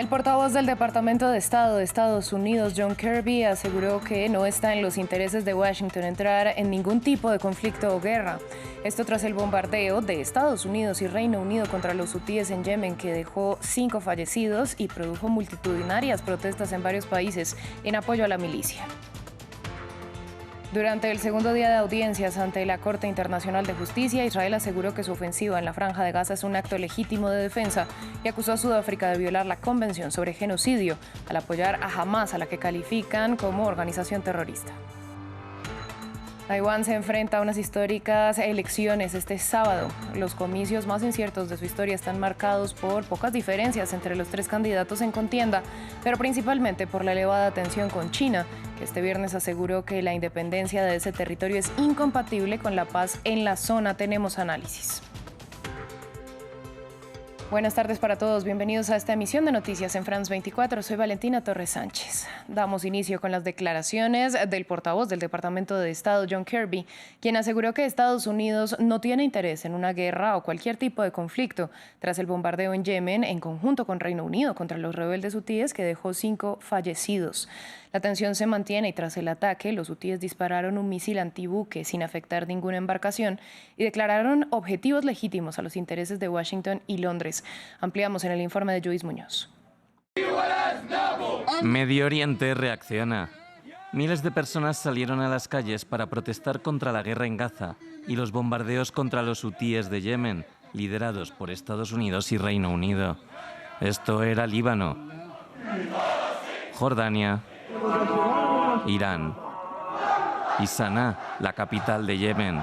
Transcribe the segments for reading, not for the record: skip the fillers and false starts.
El portavoz del Departamento de Estado de Estados Unidos, John Kirby, aseguró que no está en los intereses de Washington entrar en ningún tipo de conflicto o guerra. Esto tras el bombardeo de Estados Unidos y Reino Unido contra los hutíes en Yemen, que dejó 5 fallecidos y produjo multitudinarias protestas en varios países en apoyo a la milicia. Durante el segundo día de audiencias ante la Corte Internacional de Justicia, Israel aseguró que su ofensiva en la Franja de Gaza es un acto legítimo de defensa y acusó a Sudáfrica de violar la Convención sobre Genocidio al apoyar a Hamás, a la que califican como organización terrorista. Taiwán se enfrenta a unas históricas elecciones este sábado. Los comicios más inciertos de su historia están marcados por pocas diferencias entre los 3 candidatos en contienda, pero principalmente por la elevada tensión con China, que este viernes aseguró que la independencia de ese territorio es incompatible con la paz en la zona. Tenemos análisis. Buenas tardes para todos, bienvenidos a esta emisión de Noticias en France 24. Soy Valentina Torres Sánchez. Damos inicio con las declaraciones del portavoz del Departamento de Estado, John Kirby, quien aseguró que Estados Unidos no tiene interés en una guerra o cualquier tipo de conflicto tras el bombardeo en Yemen en conjunto con Reino Unido contra los rebeldes hutíes, que dejó 5 fallecidos. La tensión se mantiene y tras el ataque, los hutíes dispararon un misil antibuque sin afectar ninguna embarcación y declararon objetivos legítimos a los intereses de Washington y Londres. Ampliamos en el informe de Joyce Muñoz. Medio Oriente reacciona. Miles de personas salieron a las calles para protestar contra la guerra en Gaza y los bombardeos contra los hutíes de Yemen, liderados por Estados Unidos y Reino Unido. Esto era Líbano, Jordania, Irán y Saná, la capital de Yemen.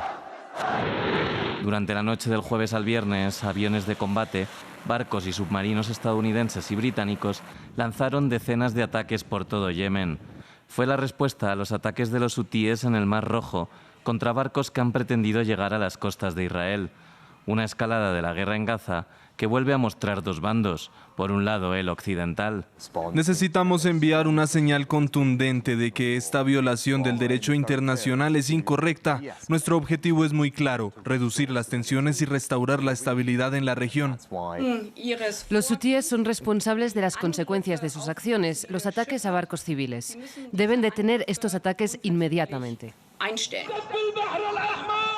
Durante la noche del jueves al viernes, aviones de combate, barcos y submarinos estadounidenses y británicos lanzaron decenas de ataques por todo Yemen. Fue la respuesta a los ataques de los hutíes en el Mar Rojo contra barcos que han pretendido llegar a las costas de Israel. Una escalada de la guerra en Gaza que vuelve a mostrar 2 bandos. Por un lado, el occidental. Necesitamos enviar una señal contundente de que esta violación del derecho internacional es incorrecta. Nuestro objetivo es muy claro: reducir las tensiones y restaurar la estabilidad en la región. Los hutíes son responsables de las consecuencias de sus acciones, los ataques a barcos civiles. Deben detener estos ataques inmediatamente.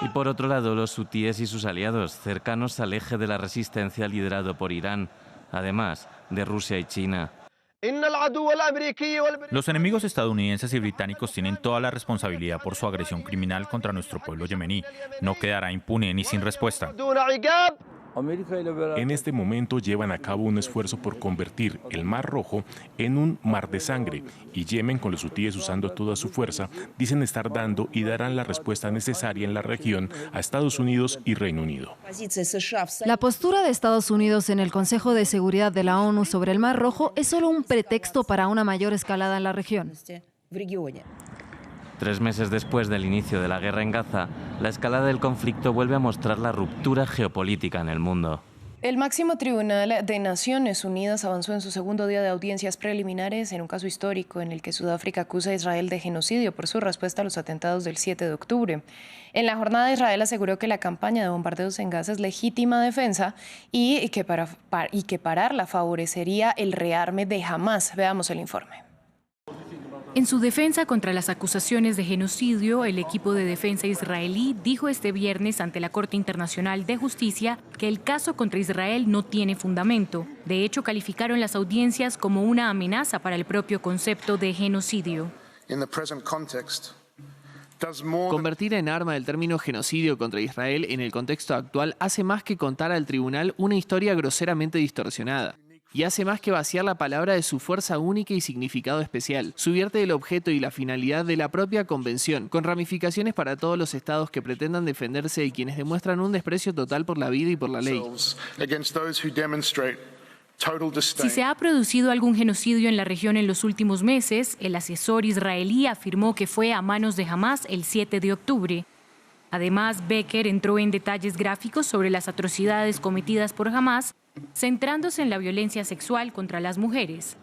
Y por otro lado, los hutíes y sus aliados, cercanos al eje de la resistencia liderado por Irán, además de Rusia y China. Los enemigos estadounidenses y británicos tienen toda la responsabilidad por su agresión criminal contra nuestro pueblo yemení. No quedará impune ni sin respuesta. En este momento llevan a cabo un esfuerzo por convertir el Mar Rojo en un mar de sangre, y Yemen, con los hutíes usando toda su fuerza, dicen estar dando y darán la respuesta necesaria en la región a Estados Unidos y Reino Unido. La postura de Estados Unidos en el Consejo de Seguridad de la ONU sobre el Mar Rojo es solo un pretexto para una mayor escalada en la región. 3 meses después del inicio de la guerra en Gaza, la escalada del conflicto vuelve a mostrar la ruptura geopolítica en el mundo. El máximo tribunal de Naciones Unidas avanzó en su segundo día de audiencias preliminares en un caso histórico en el que Sudáfrica acusa a Israel de genocidio por su respuesta a los atentados del 7 de octubre. En la jornada, Israel aseguró que la campaña de bombardeos en Gaza es legítima defensa y que pararla favorecería el rearme de Hamás. Veamos el informe. En su defensa contra las acusaciones de genocidio, el equipo de defensa israelí dijo este viernes ante la Corte Internacional de Justicia que el caso contra Israel no tiene fundamento. De hecho, calificaron las audiencias como una amenaza para el propio concepto de genocidio. Convertir en arma el término genocidio contra Israel en el contexto actual hace más que contar al tribunal una historia groseramente distorsionada. Y hace más que vaciar la palabra de su fuerza única y significado especial. Subvierte el objeto y la finalidad de la propia convención, con ramificaciones para todos los estados que pretendan defenderse y quienes demuestran un desprecio total por la vida y por la ley. Si se ha producido algún genocidio en la región en los últimos meses, el asesor israelí afirmó que fue a manos de Hamás el 7 de octubre. Además, Becker entró en detalles gráficos sobre las atrocidades cometidas por Hamás, centrándose en la violencia sexual contra las mujeres.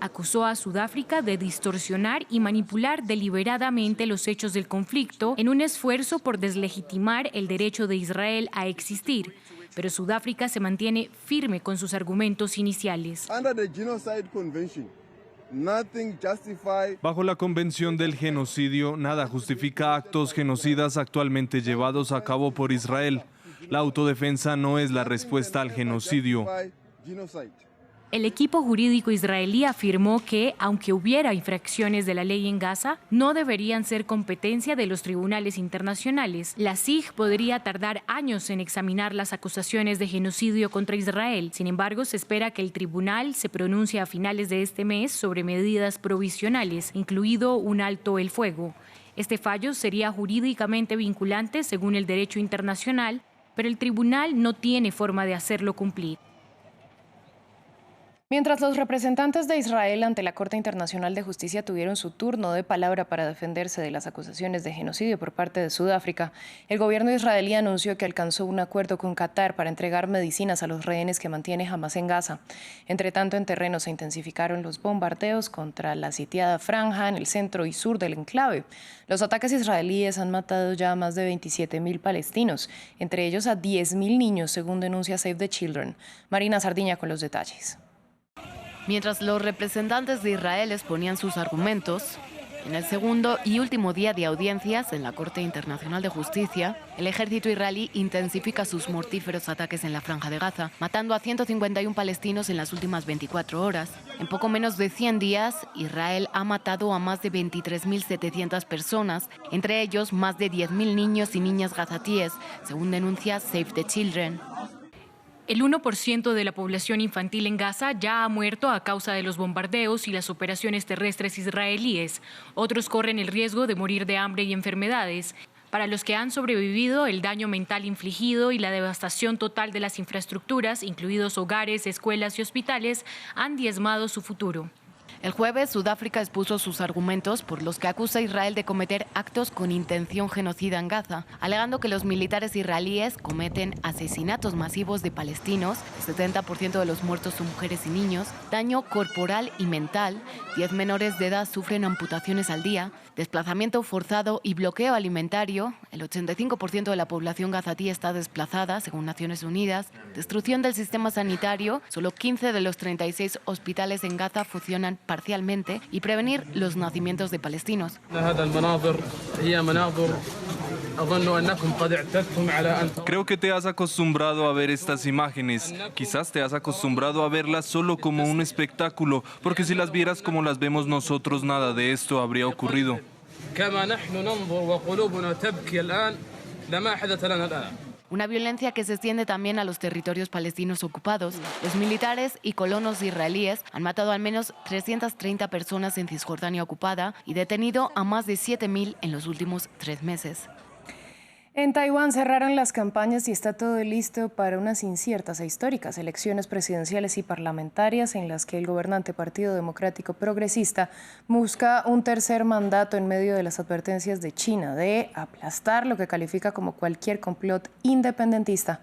Acusó a Sudáfrica de distorsionar y manipular deliberadamente los hechos del conflicto en un esfuerzo por deslegitimar el derecho de Israel a existir, pero Sudáfrica se mantiene firme con sus argumentos iniciales. Bajo la Convención del Genocidio, nada justifica actos genocidas actualmente llevados a cabo por Israel. La autodefensa no es la respuesta al genocidio. El equipo jurídico israelí afirmó que, aunque hubiera infracciones de la ley en Gaza, no deberían ser competencia de los tribunales internacionales. La CIG podría tardar años en examinar las acusaciones de genocidio contra Israel. Sin embargo, se espera que el tribunal se pronuncie a finales de este mes sobre medidas provisionales, incluido un alto el fuego. Este fallo sería jurídicamente vinculante según el derecho internacional, pero el tribunal no tiene forma de hacerlo cumplir. Mientras los representantes de Israel ante la Corte Internacional de Justicia tuvieron su turno de palabra para defenderse de las acusaciones de genocidio por parte de Sudáfrica, el gobierno israelí anunció que alcanzó un acuerdo con Qatar para entregar medicinas a los rehenes que mantiene Hamás en Gaza. Entre tanto, en terreno se intensificaron los bombardeos contra la sitiada franja en el centro y sur del enclave. Los ataques israelíes han matado ya a más de 27.000 palestinos, entre ellos a 10.000 niños, según denuncia Save the Children. Marina Sardiña con los detalles. Mientras los representantes de Israel exponían sus argumentos, en el segundo y último día de audiencias en la Corte Internacional de Justicia, el ejército israelí intensifica sus mortíferos ataques en la Franja de Gaza, matando a 151 palestinos en las últimas 24 horas. En poco menos de 100 días, Israel ha matado a más de 23.700 personas, entre ellos más de 10.000 niños y niñas gazatíes, según denuncia Save the Children. El 1% de la población infantil en Gaza ya ha muerto a causa de los bombardeos y las operaciones terrestres israelíes. Otros corren el riesgo de morir de hambre y enfermedades. Para los que han sobrevivido, el daño mental infligido y la devastación total de las infraestructuras, incluidos hogares, escuelas y hospitales, han diezmado su futuro. El jueves, Sudáfrica expuso sus argumentos por los que acusa a Israel de cometer actos con intención genocida en Gaza, alegando que los militares israelíes cometen asesinatos masivos de palestinos, el 70% de los muertos son mujeres y niños, daño corporal y mental, 10 menores de edad sufren amputaciones al día, desplazamiento forzado y bloqueo alimentario, el 85% de la población gazatí está desplazada, según Naciones Unidas, destrucción del sistema sanitario, solo 15 de los 36 hospitales en Gaza funcionan parcialmente, y prevenir los nacimientos de palestinos. Creo que te has acostumbrado a ver estas imágenes. Quizás te has acostumbrado a verlas solo como un espectáculo, porque si las vieras como las vemos nosotros, nada de esto habría ocurrido. Una violencia que se extiende también a los territorios palestinos ocupados. Los militares y colonos israelíes han matado al menos 330 personas en Cisjordania ocupada y detenido a más de 7.000 en los últimos 3 meses. En Taiwán cerraron las campañas y está todo listo para unas inciertas e históricas elecciones presidenciales y parlamentarias en las que el gobernante Partido Democrático Progresista busca un tercer mandato en medio de las advertencias de China de aplastar lo que califica como cualquier complot independentista.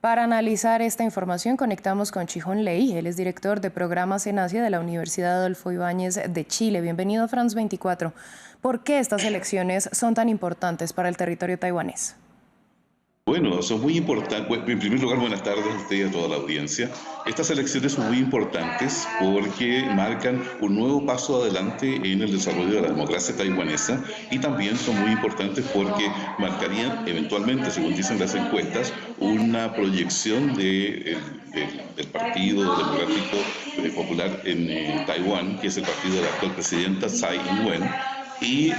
Para analizar esta información conectamos con Chihon Lei, él es director de programas en Asia de la Universidad Adolfo Ibáñez de Chile. Bienvenido a France 24. ¿Por qué estas elecciones son tan importantes para el territorio taiwanés? Bueno, son muy importantes. En primer lugar, buenas tardes a usted y a toda la audiencia. Estas elecciones son muy importantes porque marcan un nuevo paso adelante en el desarrollo de la democracia taiwanesa y también son muy importantes porque marcarían eventualmente, según dicen las encuestas, una proyección del Partido Democrático Popular en Taiwán, que es el partido de la actual presidenta Tsai Ing-wen, y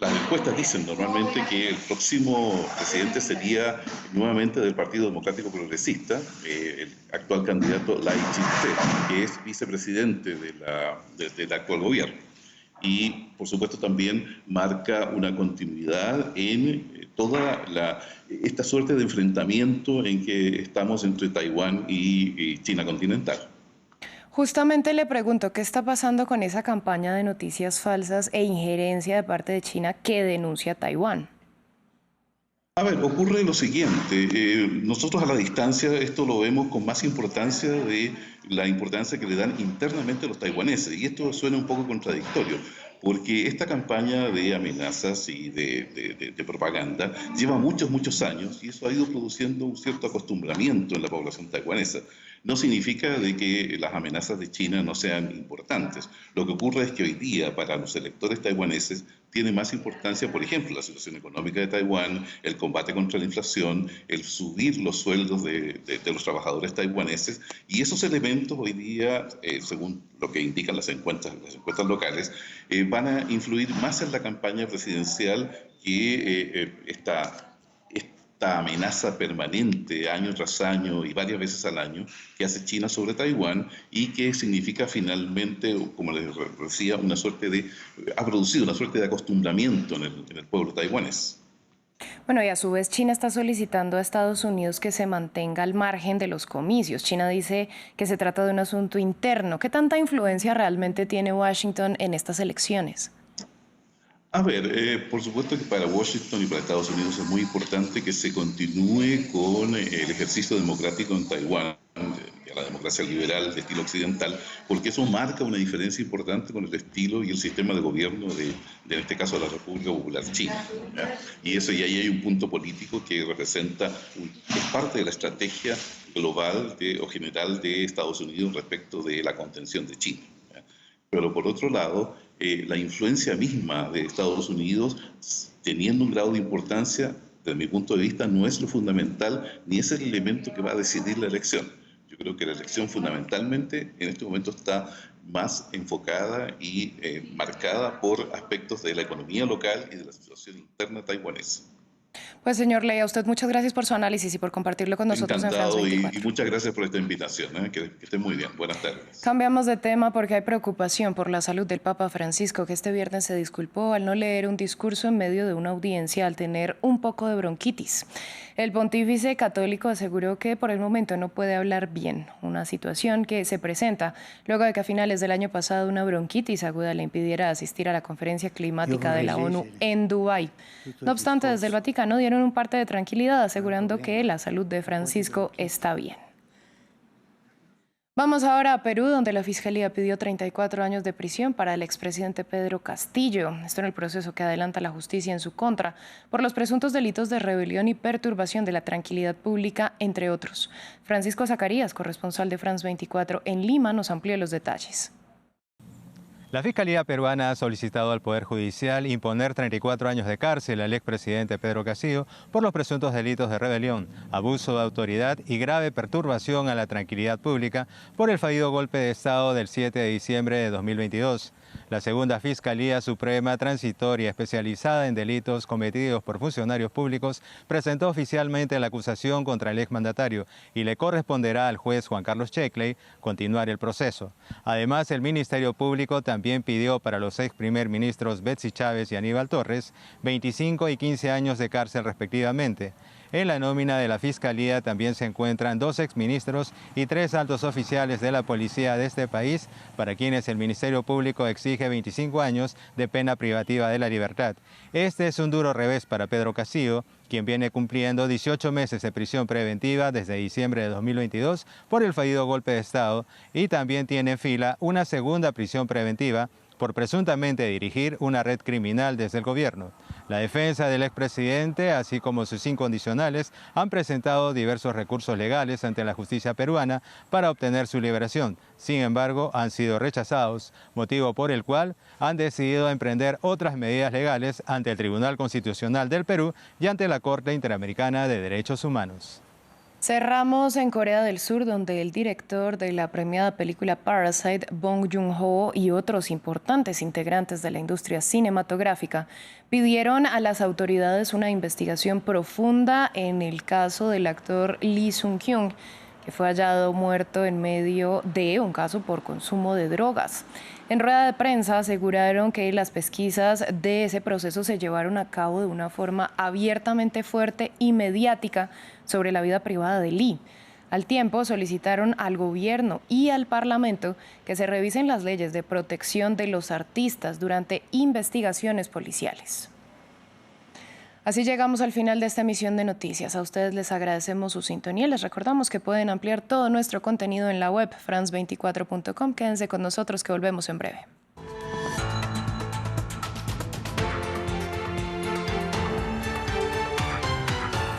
las encuestas dicen normalmente que el próximo presidente sería nuevamente del Partido Democrático Progresista, el actual candidato Lai Ching-te, que es vicepresidente del actual gobierno. Y, por supuesto, también marca una continuidad en toda esta suerte de enfrentamiento en que estamos entre Taiwán y China continental. Justamente le pregunto, ¿qué está pasando con esa campaña de noticias falsas e injerencia de parte de China que denuncia Taiwán? A ver, ocurre lo siguiente, nosotros a la distancia esto lo vemos con más importancia de la importancia que le dan internamente los taiwaneses, y esto suena un poco contradictorio, porque esta campaña de amenazas y de propaganda lleva muchos años y eso ha ido produciendo un cierto acostumbramiento en la población taiwanesa. No significa de que las amenazas de China no sean importantes. Lo que ocurre es que hoy día para los electores taiwaneses tiene más importancia, por ejemplo, la situación económica de Taiwán, el combate contra la inflación, el subir los sueldos de los trabajadores taiwaneses, y esos elementos hoy día, según lo que indican las encuestas locales, van a influir más en la campaña presidencial que esta amenaza permanente año tras año y varias veces al año que hace China sobre Taiwán y que significa finalmente, como les decía, ha producido una suerte de acostumbramiento en el pueblo taiwanés. Bueno, y a su vez China está solicitando a Estados Unidos que se mantenga al margen de los comicios. China dice que se trata de un asunto interno. ¿Qué tanta influencia realmente tiene Washington en estas elecciones? A ver, por supuesto que para Washington y para Estados Unidos es muy importante que se continúe con el ejercicio democrático en Taiwán, la democracia liberal de estilo occidental, porque eso marca una diferencia importante con el estilo y el sistema de gobierno en este caso, de la República Popular China, ¿ya? Y ahí hay un punto político que representa, es parte de la estrategia global o general de Estados Unidos respecto de la contención de China, ¿ya? Pero por otro lado, la influencia misma de Estados Unidos, teniendo un grado de importancia, desde mi punto de vista, no es lo fundamental ni es el elemento que va a decidir la elección. Yo creo que la elección fundamentalmente en este momento está más enfocada y marcada por aspectos de la economía local y de la situación interna taiwanesa. Pues señor Ley, a usted muchas gracias por su análisis y por compartirlo con nosotros en France 24. Y muchas gracias por esta invitación. Que estén muy bien. Buenas tardes. Cambiamos de tema porque hay preocupación por la salud del Papa Francisco, que este viernes se disculpó al no leer un discurso en medio de una audiencia al tener un poco de bronquitis. El pontífice católico aseguró que por el momento no puede hablar bien, una situación que se presenta luego de que a finales del año pasado una bronquitis aguda le impidiera asistir a la conferencia climática de la ONU en Dubái. No obstante, desde el Vaticano dieron un parte de tranquilidad asegurando que la salud de Francisco está bien. Vamos ahora a Perú, donde la Fiscalía pidió 34 años de prisión para el expresidente Pedro Castillo. Esto en el proceso que adelanta la justicia en su contra por los presuntos delitos de rebelión y perturbación de la tranquilidad pública, entre otros. Francisco Zacarías, corresponsal de France 24 en Lima, nos amplía los detalles. La Fiscalía peruana ha solicitado al Poder Judicial imponer 34 años de cárcel al expresidente Pedro Castillo por los presuntos delitos de rebelión, abuso de autoridad y grave perturbación a la tranquilidad pública por el fallido golpe de Estado del 7 de diciembre de 2022. La segunda Fiscalía Suprema Transitoria especializada en delitos cometidos por funcionarios públicos presentó oficialmente la acusación contra el exmandatario y le corresponderá al juez Juan Carlos Checley continuar el proceso. Además, el Ministerio Público también pidió para los ex primer ministros Betsy Chávez y Aníbal Torres 25 y 15 años de cárcel respectivamente. En la nómina de la Fiscalía también se encuentran 2 exministros y 3 altos oficiales de la policía de este país, para quienes el Ministerio Público exige 25 años de pena privativa de la libertad. Este es un duro revés para Pedro Castillo, quien viene cumpliendo 18 meses de prisión preventiva desde diciembre de 2022 por el fallido golpe de Estado, y también tiene en fila una segunda prisión preventiva por presuntamente dirigir una red criminal desde el gobierno. La defensa del expresidente, así como sus incondicionales, han presentado diversos recursos legales ante la justicia peruana para obtener su liberación. Sin embargo, han sido rechazados, motivo por el cual han decidido emprender otras medidas legales ante el Tribunal Constitucional del Perú y ante la Corte Interamericana de Derechos Humanos. Cerramos en Corea del Sur, donde el director de la premiada película Parasite, Bong Joon-ho, y otros importantes integrantes de la industria cinematográfica pidieron a las autoridades una investigación profunda en el caso del actor Lee Sung-kyung, que fue hallado muerto en medio de un caso por consumo de drogas. En rueda de prensa aseguraron que las pesquisas de ese proceso se llevaron a cabo de una forma abiertamente fuerte y mediática sobre la vida privada de Lee. Al tiempo, solicitaron al gobierno y al Parlamento que se revisen las leyes de protección de los artistas durante investigaciones policiales. Así llegamos al final de esta emisión de noticias. A ustedes les agradecemos su sintonía. Les recordamos que pueden ampliar todo nuestro contenido en la web france24.com. Quédense con nosotros que volvemos en breve.